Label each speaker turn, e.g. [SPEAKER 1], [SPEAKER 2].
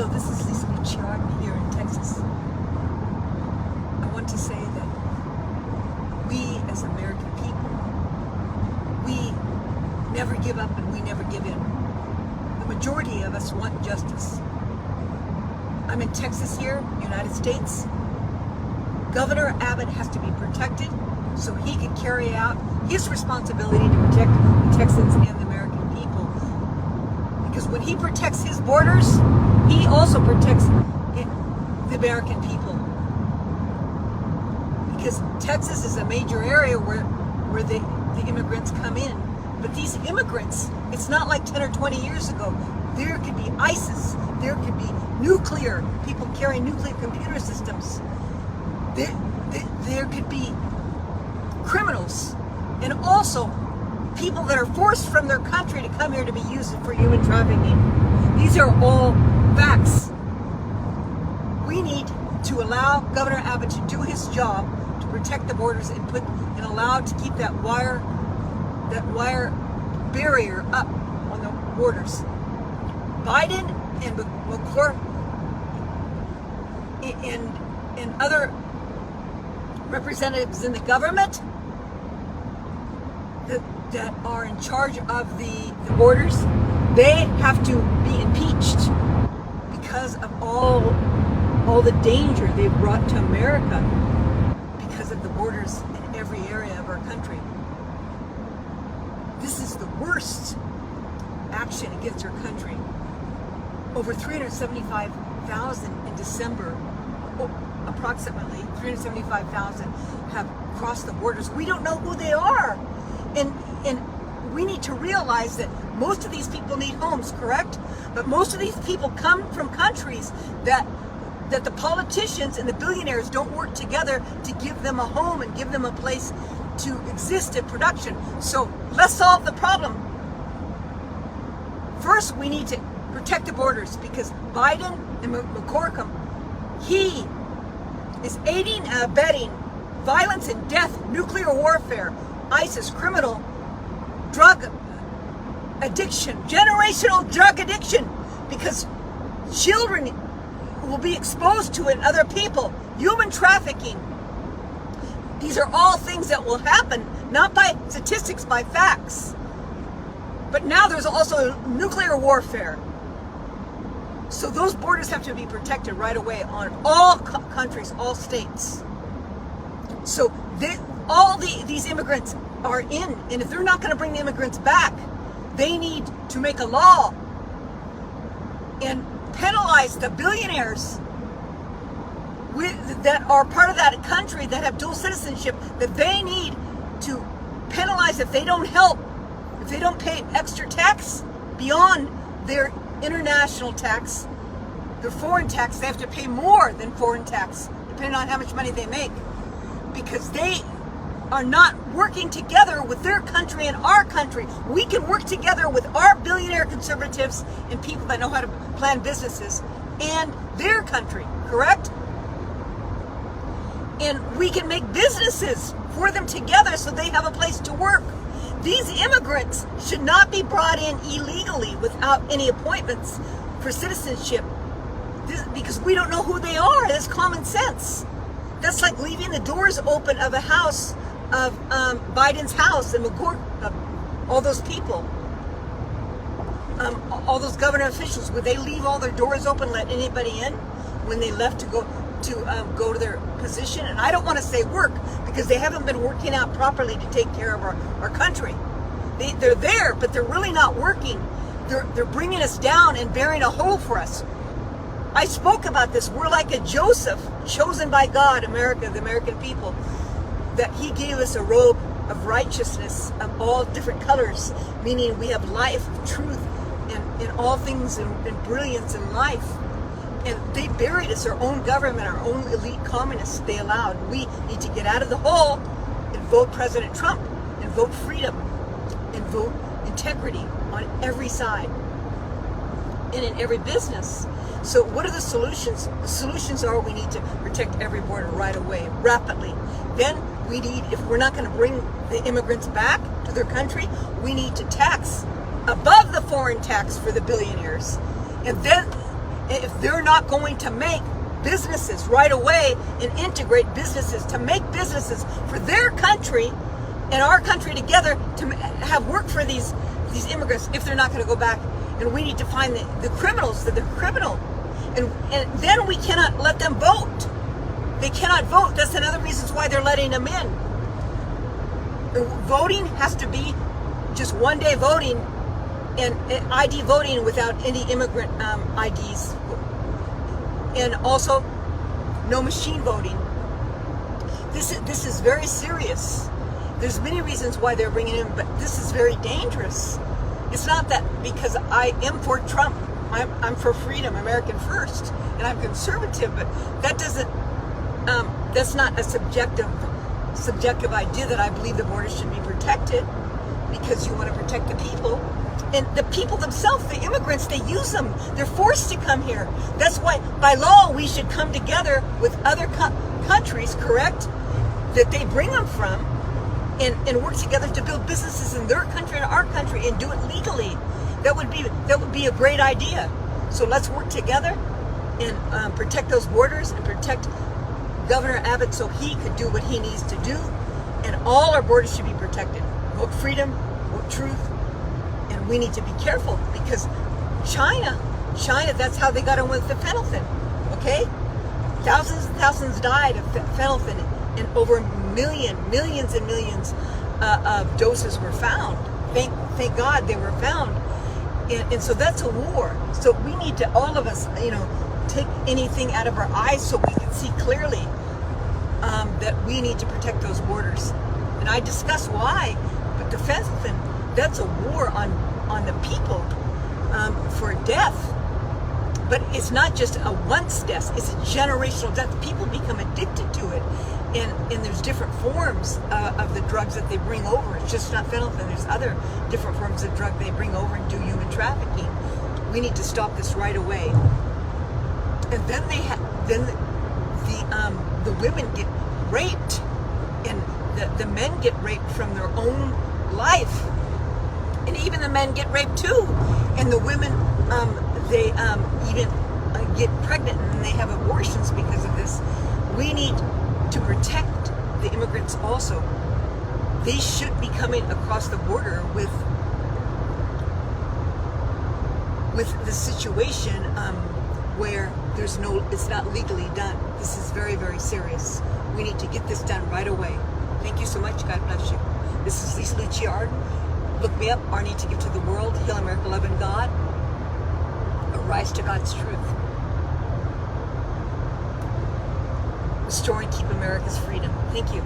[SPEAKER 1] Hello, this is Lisa Bucciardi here in Texas. I want to say that we as American people, we never give up and we never give in. The majority of us want justice. I'm in Texas here, United States. Governor Abbott has to be protected so he can carry out his responsibility to protect the Texans and the American people. Because when he protects his borders, he also protects the American people. Because Texas is a major area where the immigrants come in. But these immigrants, it's not like 10 or 20 years ago. There could be ISIS, there could be nuclear, people carrying nuclear computer systems. There could be criminals, and also people that are forced from their country to come here to be used for human trafficking. These are all facts. We need to allow Governor Abbott to do his job to protect the borders and allow to keep that wire barrier up on the borders. Biden and McCord and other representatives in the government that are in charge of the borders, they have to be impeached because of all the danger they've brought to America because of the borders in every area of our country. This is the worst action against our country. Over 375,000 in December, approximately 375,000 have crossed the borders. We don't know who they are. And we need to realize that most of these people need homes, correct? But most of these people come from countries that the politicians and the billionaires don't work together to give them a home and give them a place to exist in production. So let's solve the problem. First, we need to protect the borders because Biden and McCormick, he is aiding and abetting violence and death, nuclear warfare, ISIS, criminal, drug addiction, generational drug addiction, because children will be exposed to it and other people, human trafficking. These are all things that will happen, not by statistics, by facts. But now there's also nuclear warfare. So those borders have to be protected right away on all countries, all states. So these immigrants are in, and if they're not going to bring the immigrants back, they need to make a law and penalize the billionaires that are part of that country that have dual citizenship, that they need to penalize if they don't help, if they don't pay extra tax beyond their international tax, their foreign tax. They have to pay more than foreign tax, depending on how much money they make, because they are not working together with their country and our country. We can work together with our billionaire conservatives and people that know how to plan businesses and their country, correct? And we can make businesses for them together so they have a place to work. These immigrants should not be brought in illegally without any appointments for citizenship, because we don't know who they are. That's common sense. That's like leaving the doors open of a house, of Biden's house and all those people, all those government officials. Would they leave all their doors open, let anybody in when they left to go to their position? And I don't want to say work, because they haven't been working out properly to take care of our country. They're there, but they're really not working. They're bringing us down and bearing a hole for us. I spoke about this. We're like a Joseph, chosen by God, America, the American people, that he gave us a robe of righteousness of all different colors, meaning we have life, truth, and all things and brilliance in life. And they buried us, our own government, our own elite communists they allowed. We need to get out of the hole and vote President Trump, and vote freedom, and vote integrity on every side and in every business. So what are the solutions? The solutions are we need to protect every border right away, rapidly. Then we need, if we're not going to bring the immigrants back to their country, we need to tax above the foreign tax for the billionaires. And if they're not going to make businesses right away and integrate businesses to make businesses for their country and our country together to have work for these immigrants, if they're not going to go back. And we need to find the criminals, that they're criminal. And then we cannot let them vote. They cannot vote. That's another reason why they're letting them in. Voting has to be just one day voting and ID voting without any immigrant IDs. And also no machine voting. This is very serious. There's many reasons why they're bringing in, but this is very dangerous. It's not that because I am for Trump. I'm for freedom, American first, and I'm conservative, but that doesn't. That's not a subjective idea that I believe the border should be protected, because you want to protect the people. And the people themselves, the immigrants, they use them. They're forced to come here. That's why, by law, we should come together with other countries, correct, that they bring them from, and work together to build businesses in their country and our country and do it legally. That would be a great idea. So let's work together and protect those borders and protect Governor Abbott so he could do what he needs to do. And all our borders should be protected. Vote freedom, vote truth. And we need to be careful, because China, that's how they got in with the phenolphthalein, okay? Thousands and thousands died of phenolphthalein, and over millions and millions of doses were found. Thank God they were found. And so that's a war. So we need to, all of us, take anything out of our eyes so we can see clearly that we need to protect those borders. And I discuss why, but the phenolphthalein, that's a war on the people for death. But it's not just a once death, it's a generational death. People become addicted to it. And there's different forms of the drugs that they bring over. It's just not phenolphthalein. There's other different forms of drug they bring over and do human trafficking. We need to stop this right away. And then the women get raped, and the men get raped from their own life, and even the men get raped too. And the women they even get pregnant and they have abortions because of this. We need to protect the immigrants also. They should be coming across the border with the situation where it's not legally done. This is very, very serious. We need to get this done right away. Thank you so much. God bless you. This is Lisa Lucia Arden. Look me up. Our Need to Give to the World. Heal America, Love and God. Arise to God's truth. Restore and keep America's freedom. Thank you.